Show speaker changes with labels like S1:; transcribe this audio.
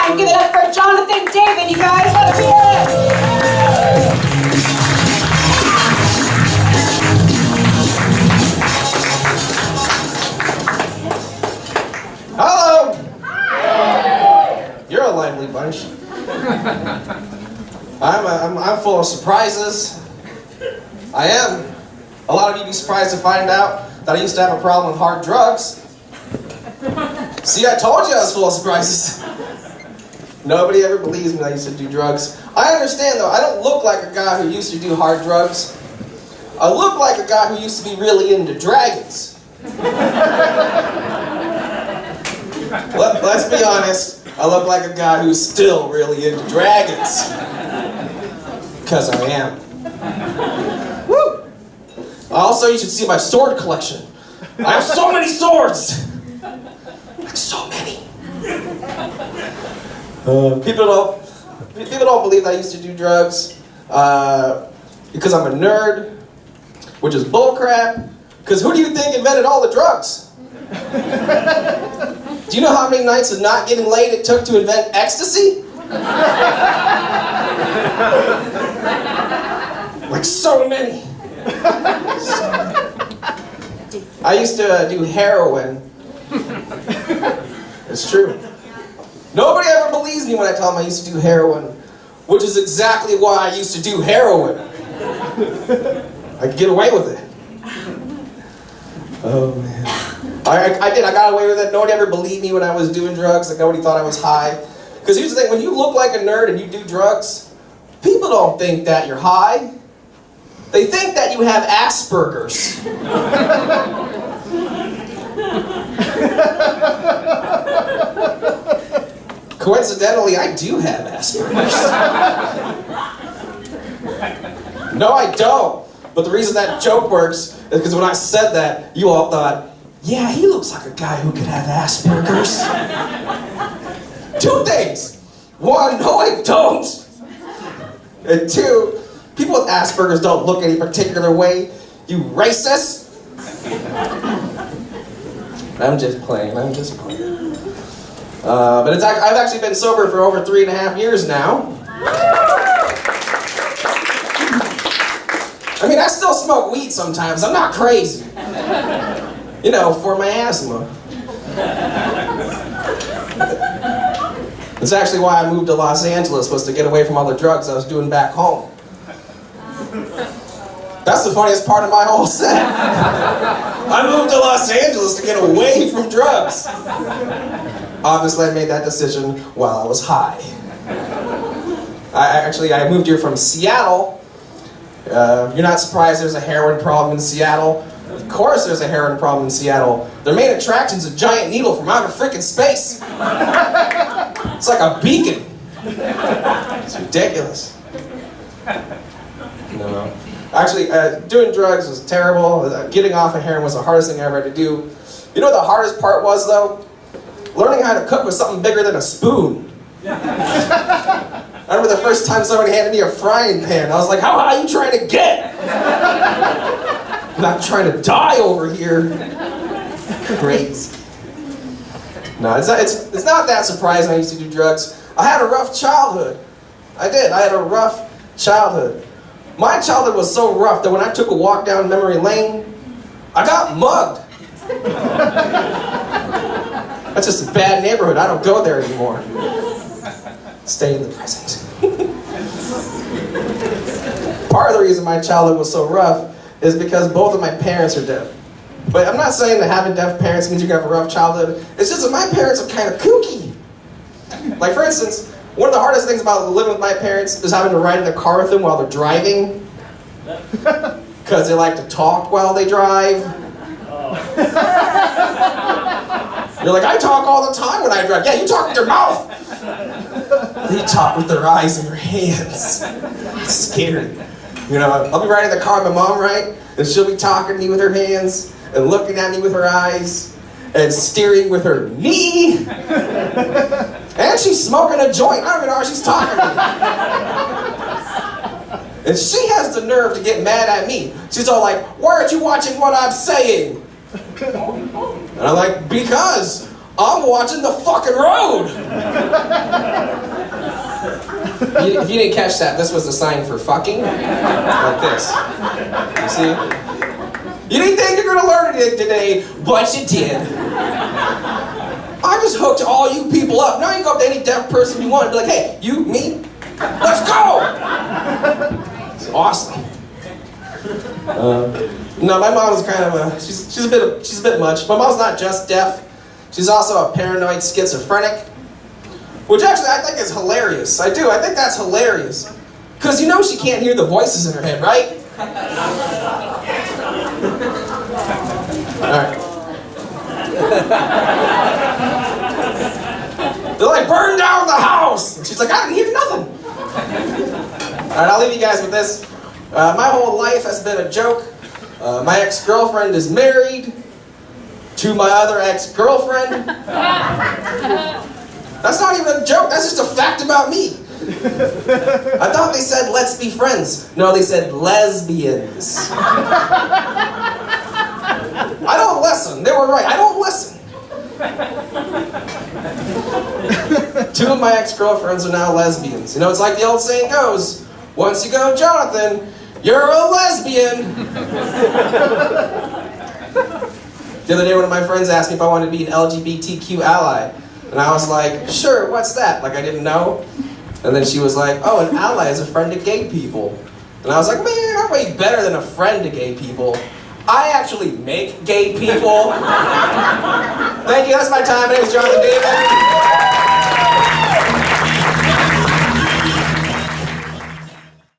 S1: time. Give it up for Jonathan David, you guys. Let us hear it.
S2: Hello! You're a lively bunch. I'm full of surprises. I am. A lot of you be surprised to find out that I used to have a problem with hard drugs. See, I told you I was full of surprises. Nobody ever believes me that I used to do drugs. I understand though, I don't look like a guy who used to do hard drugs. I look like a guy who used to be really into dragons. Let's be honest, I look like a guy who's still really into dragons. Because I am. Woo! Also, you should see my sword collection. I have so many swords! Like so many. People don't believe that I used to do drugs because I'm a nerd, which is bullcrap. Because who do you think invented all the drugs? Do you know how many nights of not getting laid it took to invent ecstasy? Like so many. I used to do heroin. It's true. Nobody ever believes me when I tell them I used to do heroin, which is exactly why I used to do heroin. I could get away with it. Oh man. I did. I got away with it. Nobody ever believed me when I was doing drugs. Like nobody thought I was high. Because here's the thing: when you look like a nerd and you do drugs, people don't think that you're high. They think that you have Asperger's. Coincidentally, I do have Asperger's. No, I don't. But the reason that joke works is because when I said that, you all thought, yeah, he looks like a guy who could have Asperger's. Two things. One, no, I don't. And two, people with Asperger's don't look any particular way. You racist. I'm just playing. But I've actually been sober for over 3.5 years now. I mean, I still smoke weed sometimes. I'm not crazy. You know, for my asthma. That's actually why I moved to Los Angeles, was to get away from all the drugs I was doing back home. That's the funniest part of my whole set. I moved to Los Angeles to get away from drugs. Obviously, I made that decision while I was high. I moved here from Seattle. You're not surprised there's a heroin problem in Seattle. Of course there's a heroin problem in Seattle. Their main attraction's a giant needle from outer freaking space. It's like a beacon. It's ridiculous. No. Actually, doing drugs was terrible. Getting off of heroin was the hardest thing I ever had to do. You know what the hardest part was, though? Learning how to cook with something bigger than a spoon. I remember the first time somebody handed me a frying pan. I was like, how high are you trying to get? I'm not trying to die over here. Crazy. No, it's not that surprising I used to do drugs. I had a rough childhood. I did. I had a rough childhood. My childhood was so rough that when I took a walk down memory lane, I got mugged. That's just a bad neighborhood. I don't go there anymore. Stay in the present. Part of the reason my childhood was so rough is because both of my parents are deaf. But I'm not saying that having deaf parents means you're going to have a rough childhood. It's just that my parents are kind of kooky. Like, for instance, one of the hardest things about living with my parents is having to ride in the car with them while they're driving. Because they like to talk while they drive. You're like, I talk all the time when I drive. Yeah, you talk with your mouth. They talk with their eyes and their hands. It's scary. You know, I'll be riding in the car with my mom, right? And she'll be talking to me with her hands and looking at me with her eyes and steering with her knee. And she's smoking a joint. I don't even know how she's talking to me. And she has the nerve to get mad at me. She's all like, why aren't you watching what I'm saying? And I'm like, because I'm watching the fucking road. if you didn't catch that, this was the sign for fucking. Like this. You see? You didn't think you're gonna learn anything today, but you did. I just hooked all you people up. Now you go up to any deaf person you want and be like, hey, you, me, let's go! It's awesome. No, my mom is kind of she's a bit much. My mom's not just deaf. She's also a paranoid schizophrenic. Which actually I think is hilarious. I do, I think that's hilarious. Because you know she can't hear the voices in her head, right? Alright. They're like, burn down the house! And she's like, I didn't hear nothing. Alright, I'll leave you guys with this. My whole life has been a joke. My ex-girlfriend is married to my other ex-girlfriend. That's not even a joke, that's just a fact about me. I thought they said, let's be friends. No, they said lesbians. I don't listen. They were right. I don't listen. 2 of my ex-girlfriends are now lesbians. You know, it's like the old saying goes, once you go Jonathan, you're a lesbian. The other day, one of my friends asked me if I wanted to be an LGBTQ ally. And I was like, sure, what's that? Like, I didn't know. And then she was like, oh, an ally is a friend to gay people. And I was like, man, I'm way better than a friend to gay people. I actually make gay people. Thank you, that's my time. My name is Jonathan David.